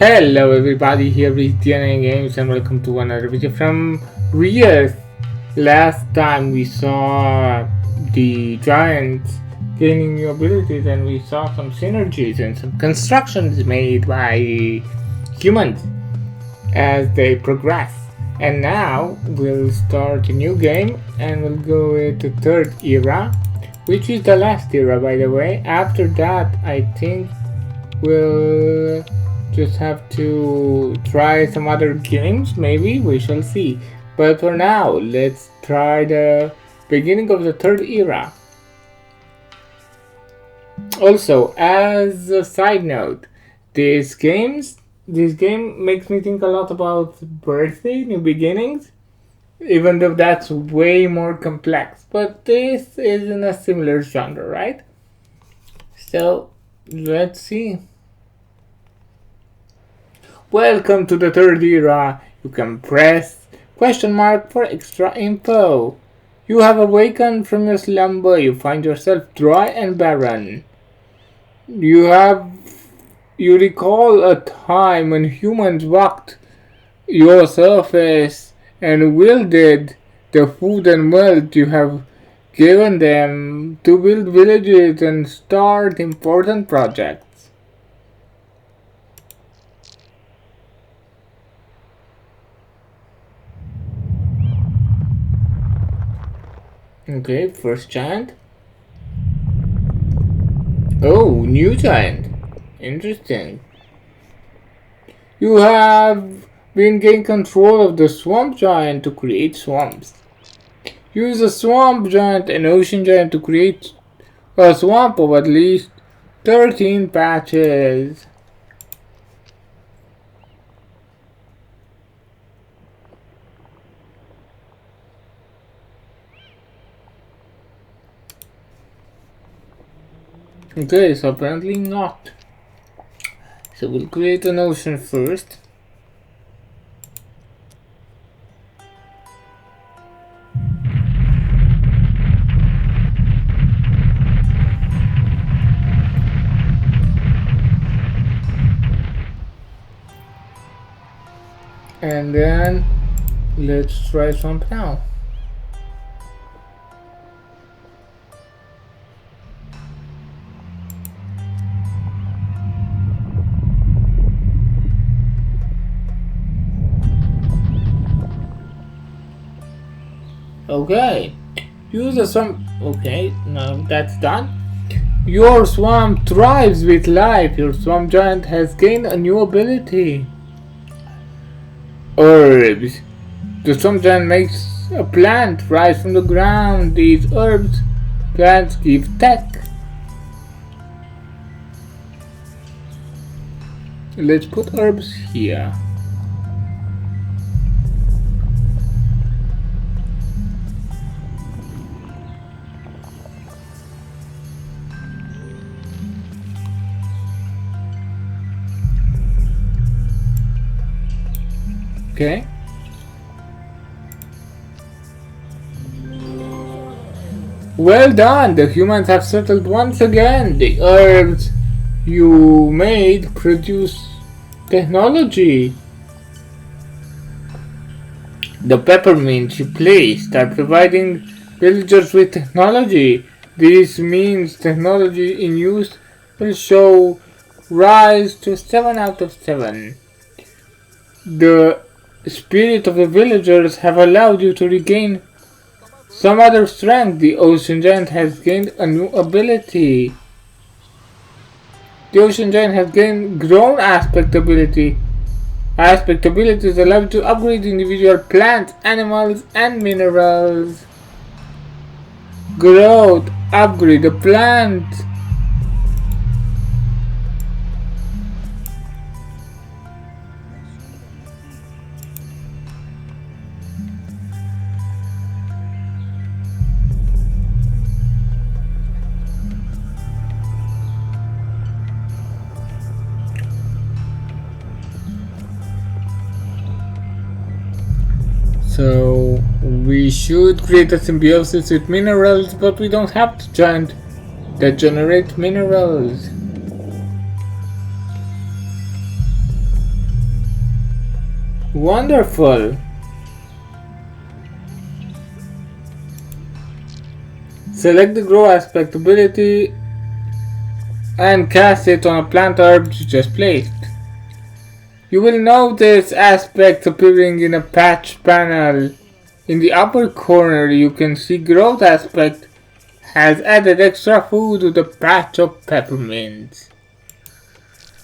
Hello everybody, here is DNA Games and welcome to another video from Reus. Last time we saw the giants gaining new abilities and we saw some synergies and some constructions made by humans as they progress. And now we'll start a new game and we'll go with the third era, which is the last era by the way. After that I think we'll just have to try some other games, maybe, we shall see. But for now, let's try the beginning of the third era. Also, as a side note, this game makes me think a lot about birthday, new beginnings, even though that's way more complex. But this is in a similar genre, right? So, let's see. Welcome to the third era. You can press question mark for extra info. You have awakened from your slumber. You find yourself dry and barren. You recall a time when humans walked your surface and wielded the food and wealth you have given them to build villages and start important projects. Okay, first giant. Oh, new giant. Interesting. You have been gained control of the swamp giant to create swamps. Use a swamp giant and ocean giant to create a swamp of at least 13 patches. Okay, so apparently not. So we'll create an ocean first. And then let's try swamp now. Okay, use a swamp. Okay, now that's done. Your swamp thrives with life. Your swamp giant has gained a new ability. Herbs. The swamp giant makes a plant rise from the ground. These plants give tech. Let's put herbs here. Okay. Well done! The humans have settled once again. The herbs you made produce technology. The peppermint you placed are providing villagers with technology. This means technology in use will show rise to 7 out of 7. The spirit of the villagers have allowed you to regain some other strength. The ocean giant has gained a new ability. The ocean giant has gained grown aspect ability. Aspect abilities allow you to upgrade individual plants, animals, and minerals. Growth. Upgrade the plant. So we should create a symbiosis with minerals, but we don't have the giant that generates minerals. Wonderful. Select the grow aspect ability and cast it on a plant herb you just placed. You will notice aspects appearing in a patch panel. In the upper corner you can see growth aspect has added extra food to the patch of peppermints.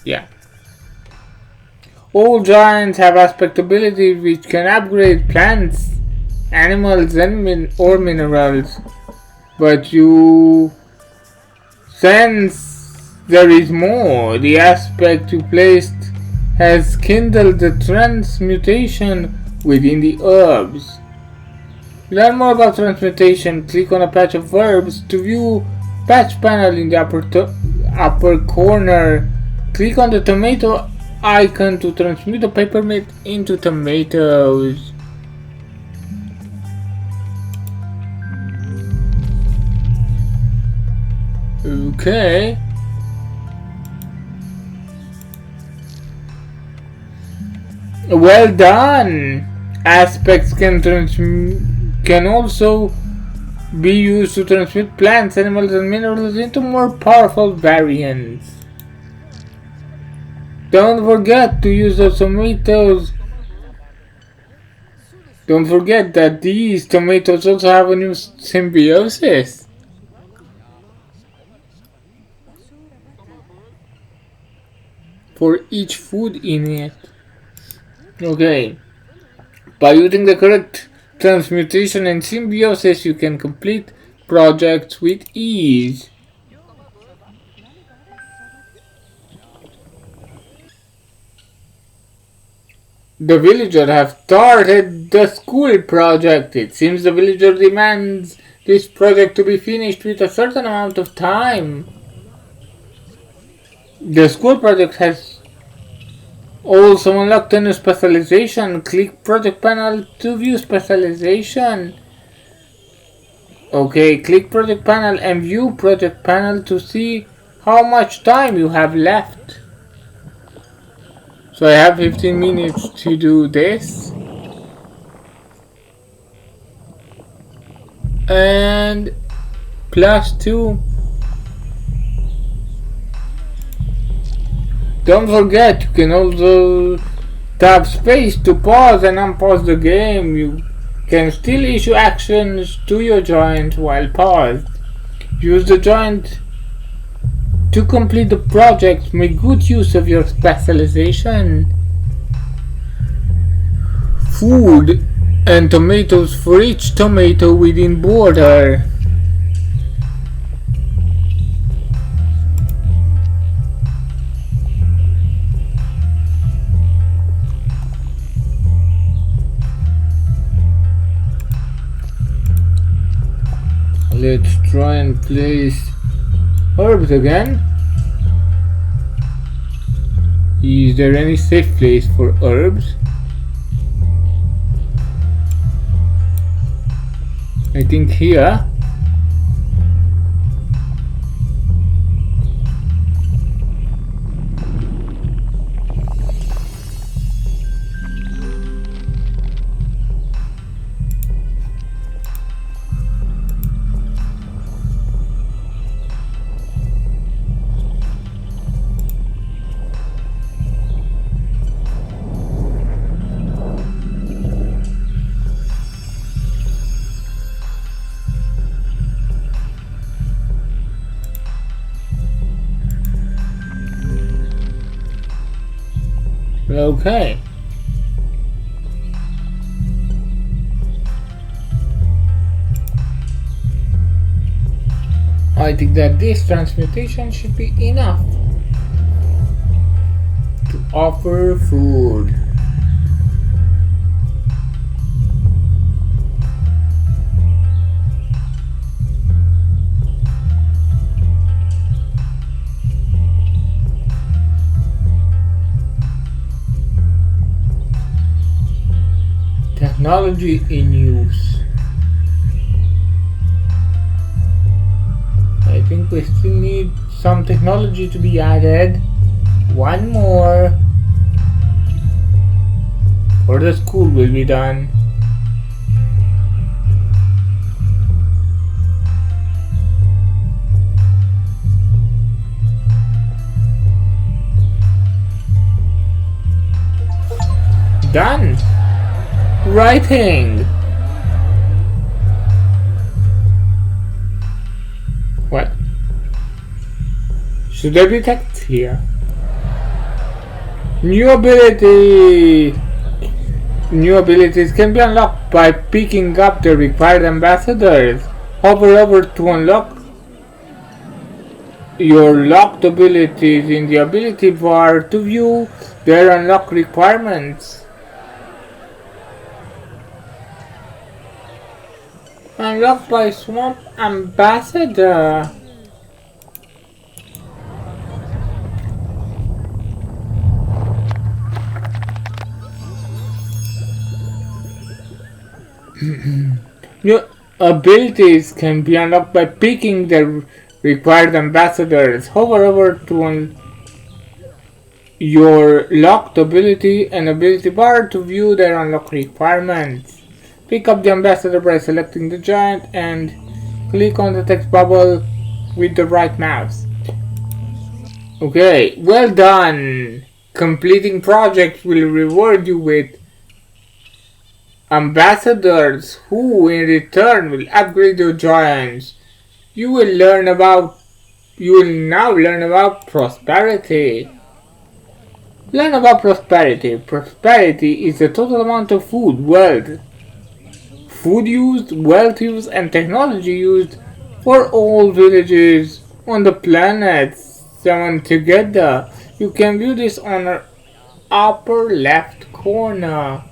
Yeah. All giants have aspect abilities which can upgrade plants, animals and or minerals. But you sense there is more. The aspect you placed has kindled the transmutation within the herbs. Learn more about transmutation. Click on a patch of herbs to view patch panel in the upper corner. Click on the tomato icon to transmute the peppermint into tomatoes. Okay. Well done. Aspects can also be used to transmute plants, animals, and minerals into more powerful variants. Don't forget to use those tomatoes. Don't forget that these tomatoes also have a new symbiosis. For each food in it. Okay. By using the correct transmutation and symbiosis, you can complete projects with ease. The villagers have started the school project. It seems the villager demands this project to be finished with a certain amount of time. The school project has also unlocked a new specialization. Click project panel to view specialization. Okay, click project panel and view project panel to see how much time you have left. So I have 15 minutes to do this. And +2. Don't forget, you can also tap space to pause and unpause the game. You can still issue actions to your giant while paused. Use the giant to complete the project. Make good use of your specialization. Food and tomatoes for each tomato within border. Let's try and place herbs again. Is there any safe place for herbs? I think here. Okay. I think that this transmutation should be enough to offer food. Technology in use. I think we still need some technology to be added. One more. or the school will be done. Done. Writing. What? Should I be text here? New ability. New abilities can be unlocked by picking up the required ambassadors. Hover over to unlock your locked abilities in the ability bar to view their unlock requirements. Unlocked by Swamp Ambassador. New abilities can be unlocked by picking the required ambassadors. Hover over to your locked ability and ability bar to view their unlock requirements. Pick up the ambassador by selecting the giant and click on the text bubble with the right mouse. Okay, well done! Completing projects will reward you with ambassadors who in return will upgrade your giants. You will now learn about prosperity. Learn about prosperity. Prosperity is the total amount of food used, wealth used, and technology used for all villages on the planet 7 together. You can view this on the upper left corner.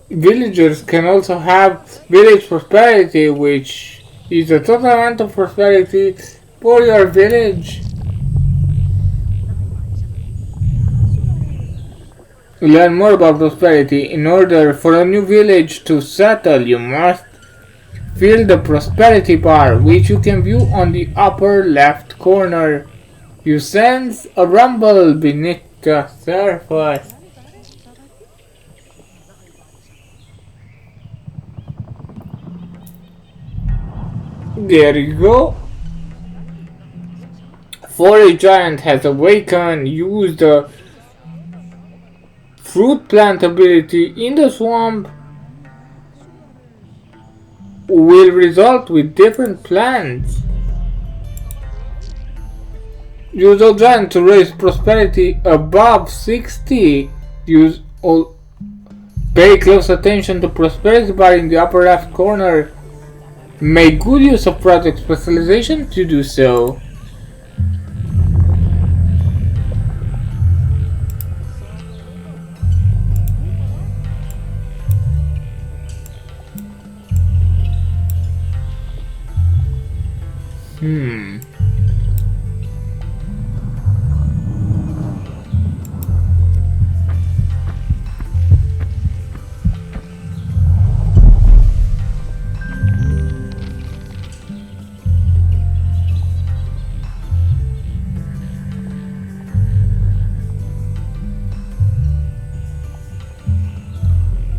Villagers can also have village prosperity, which is the total amount of prosperity for your village. Learn more about prosperity. In order for a new village to settle, you must fill the prosperity bar, which you can view on the upper left corner. You sense a rumble beneath the surface. There you go. Forest giant has awakened. Use the fruit plant ability in the swamp will result with different plants. Use all giant to raise prosperity above 60. Pay close attention to prosperity bar in the upper left corner. Make good use of project specialization to do so.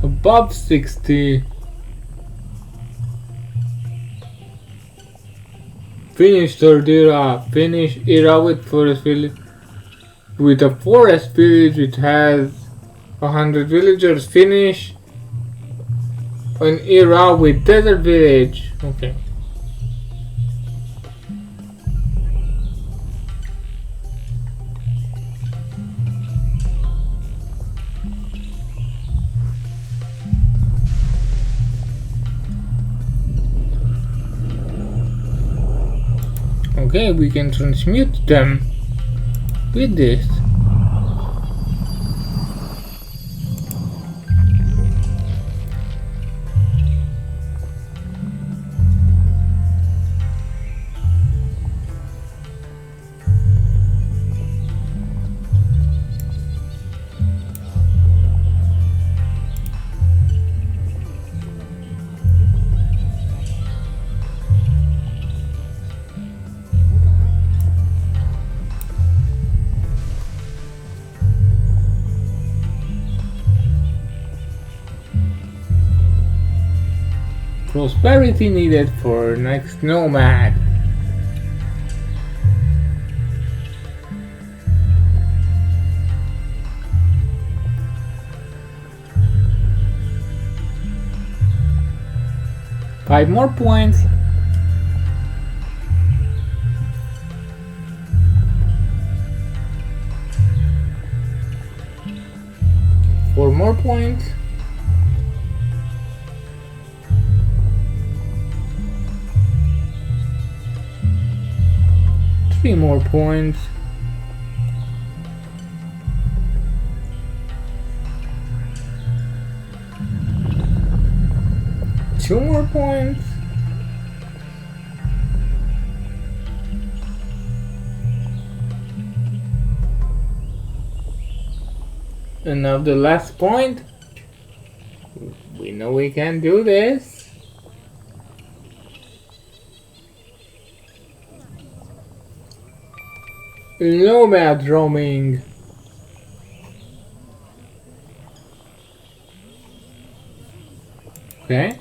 Above 60. Finish third era. Finish era with forest village. With a forest village which has 100 villagers. Finish an era with desert village. Okay. Okay, we can transmute them with this. prosperity needed for next nomad. Five more points. Four more points. Three more points. Two more points. And now the last point. We know we can do this. Nomad roaming. Okay.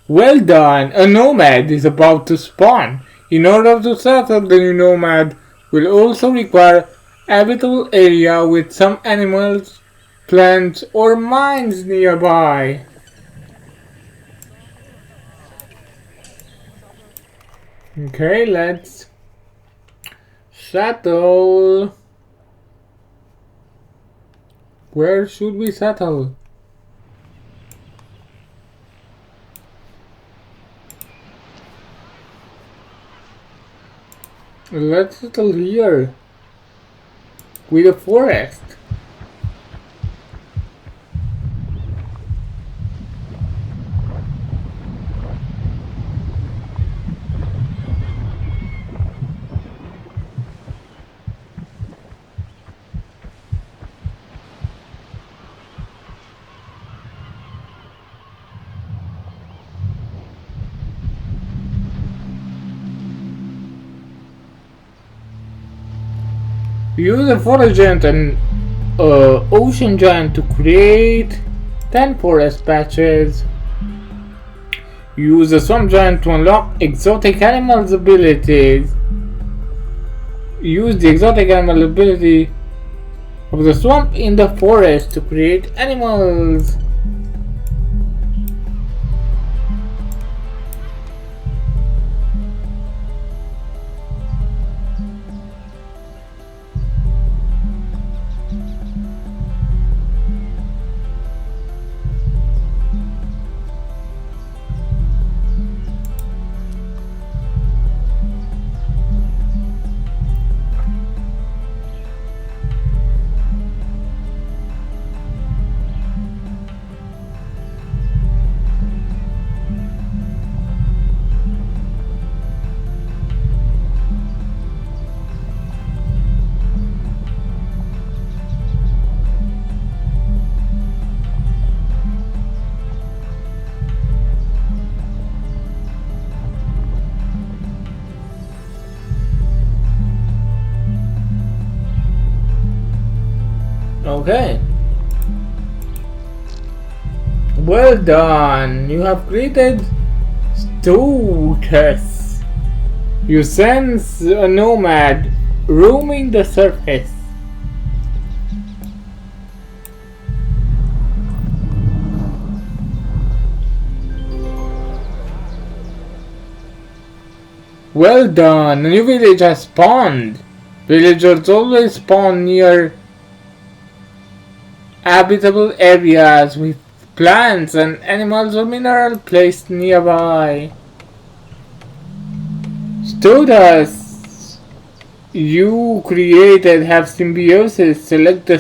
Well done! A nomad is about to spawn. In order to settle the new nomad will also require habitable area with some animals, plants or mines nearby. Okay, let's settle. Where should we settle? Let's settle here with a forest. Use a forest giant and ocean giant to create 10 forest patches. Use a swamp giant to unlock exotic animals abilities. Use the exotic animal ability of the swamp in the forest to create animals. Okay. Well done. You have created Stotus. You sense a nomad roaming the surface. Well done. A new village has spawned. Villagers always spawn near habitable areas with plants and animals or minerals placed nearby. Stotus you created have symbiosis. Select the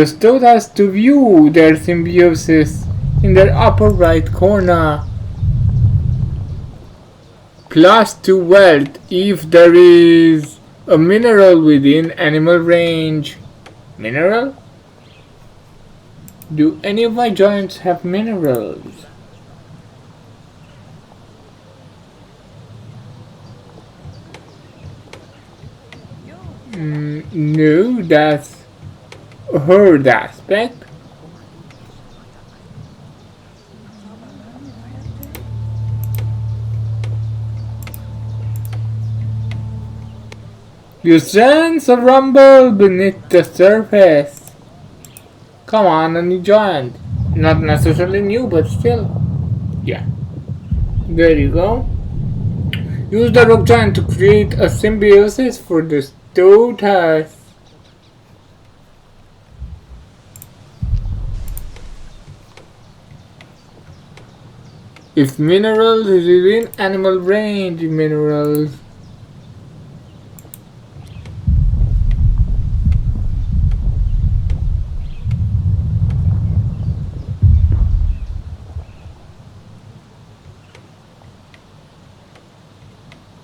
Stotus to view their symbiosis in their upper right corner. +2 wealth if there is a mineral within animal range. Mineral? Do any of my giants have minerals? No, that's herd aspect. You sense a rumble beneath the surface. Come on, a new giant. Not necessarily new, but still. Yeah. There you go. Use the rock giant to create a symbiosis for the Stotas. If minerals is within animal range, minerals.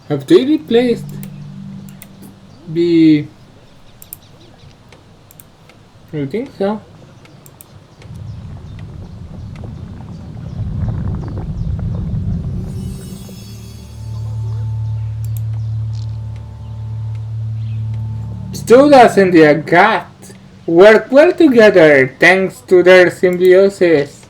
Have they replaced the... You think so? Stodas and the Agat work well together thanks to their symbiosis.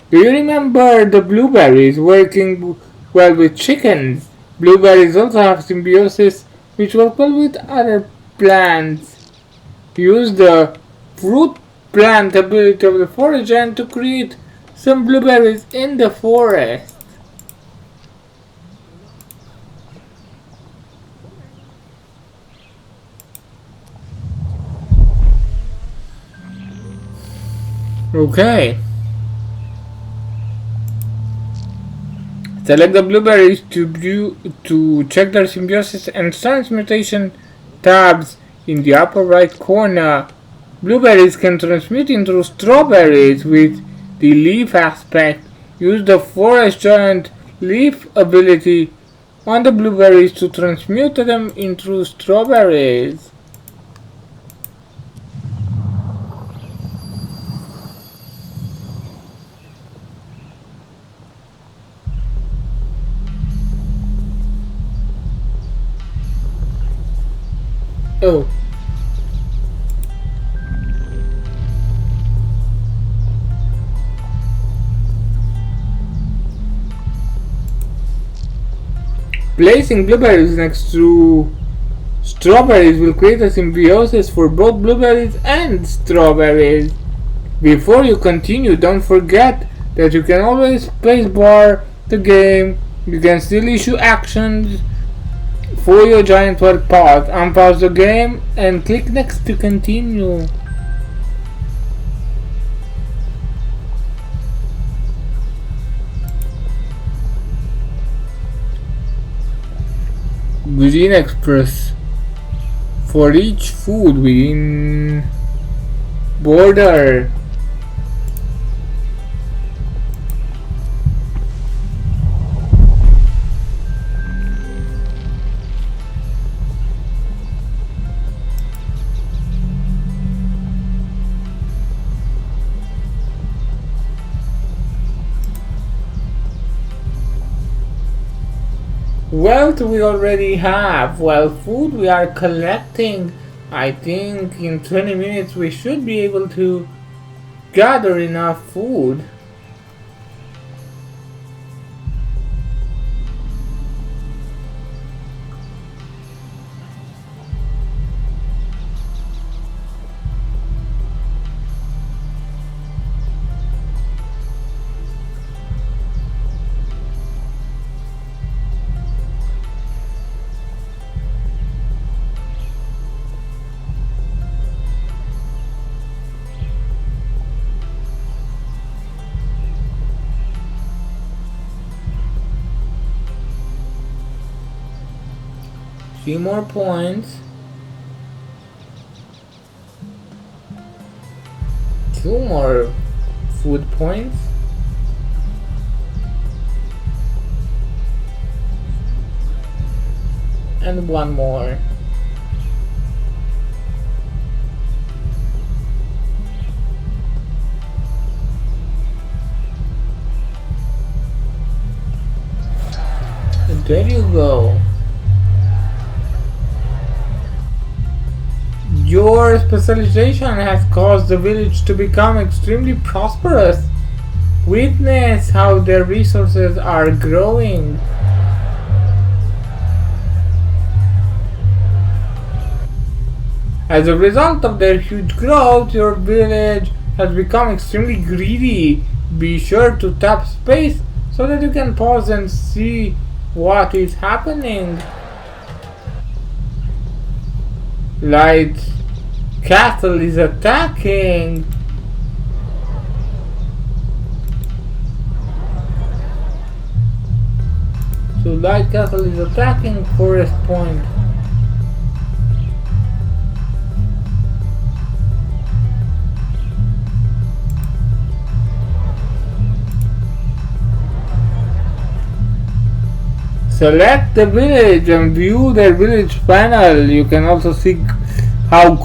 Do you remember the blueberries working well with chickens? Blueberries also have symbiosis which work well with other plants. Use the fruit plant ability of the forest giant to create some blueberries in the forest. Okay. Select the blueberries to check their symbiosis and transmutation tabs in the upper right corner. Blueberries can transmute into strawberries with the leaf aspect. Use the forest giant leaf ability on the blueberries to transmute them into strawberries. Oh. Placing blueberries next to strawberries will create a symbiosis for both blueberries and strawberries. Before you continue, don't forget that you can always spacebar the game. You can still issue actions for your giant while pause. Unpause the game and click next to continue. Cuisine Express. For each food within border. Wealth we already have, while food we are collecting. I think in 20 minutes we should be able to gather enough food. Few more points. 2 more food points. And 1 more. And there you go. Your specialization has caused the village to become extremely prosperous. Witness how their resources are growing. As a result of their huge growth, your village has become extremely greedy. Be sure to tap space so that you can pause and see what is happening. Light Castle is attacking. So Light Castle is attacking Forest Point. Select the village and view their village panel. You can also see how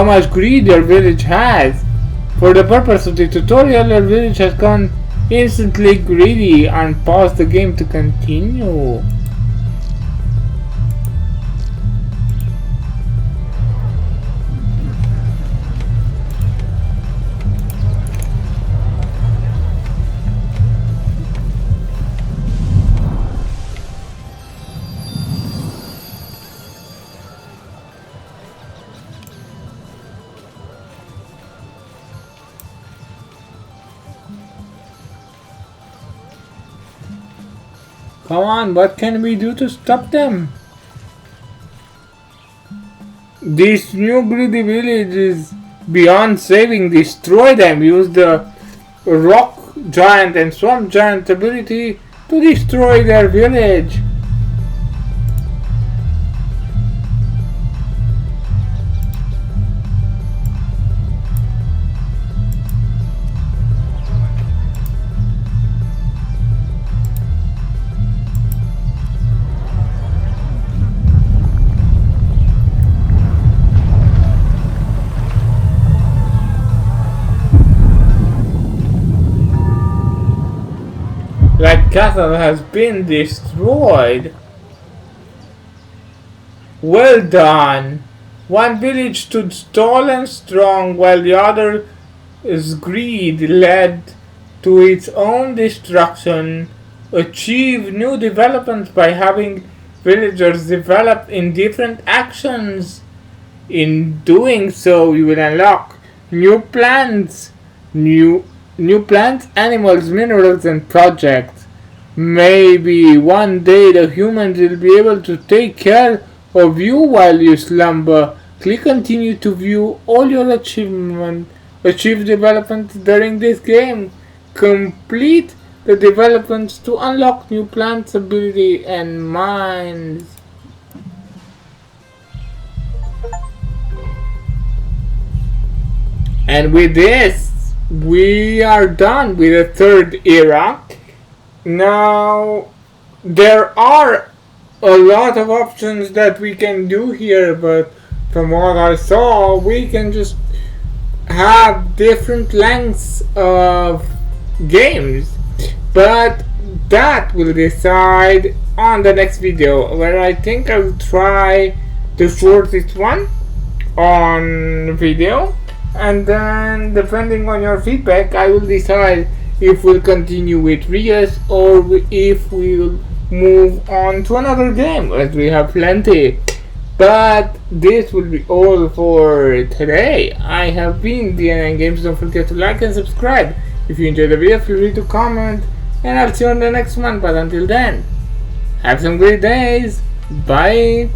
much greed your village has. For the purpose of the tutorial, your village has gone instantly greedy and pause the game to continue. Come on, what can we do to stop them? This new greedy village is beyond saving. Destroy them. Use the rock giant and swamp giant ability to destroy their village. That castle has been destroyed. Well done. One village stood tall and strong while the other's greed led to its own destruction. Achieve new developments by having villagers develop in different actions. In doing so, you will unlock new plants, animals, minerals, and projects. Maybe one day the humans will be able to take care of you while you slumber. Click continue to view all your achieved developments during this game. Complete the developments to unlock new plants, ability, and mines. And with this, we are done with the third era. Now, there are a lot of options that we can do here, but from what I saw, we can just have different lengths of games. But that will decide on the next video, where I think I will try the shortest one on video. And then, depending on your feedback, I will decide if we'll continue with Reus or if we'll move on to another game, as we have plenty. But this will be all for today. I have been DNN Games. Don't forget to like and subscribe. If you enjoyed the video, feel free to comment, and I'll see you on the next one. But until then, have some great days. Bye.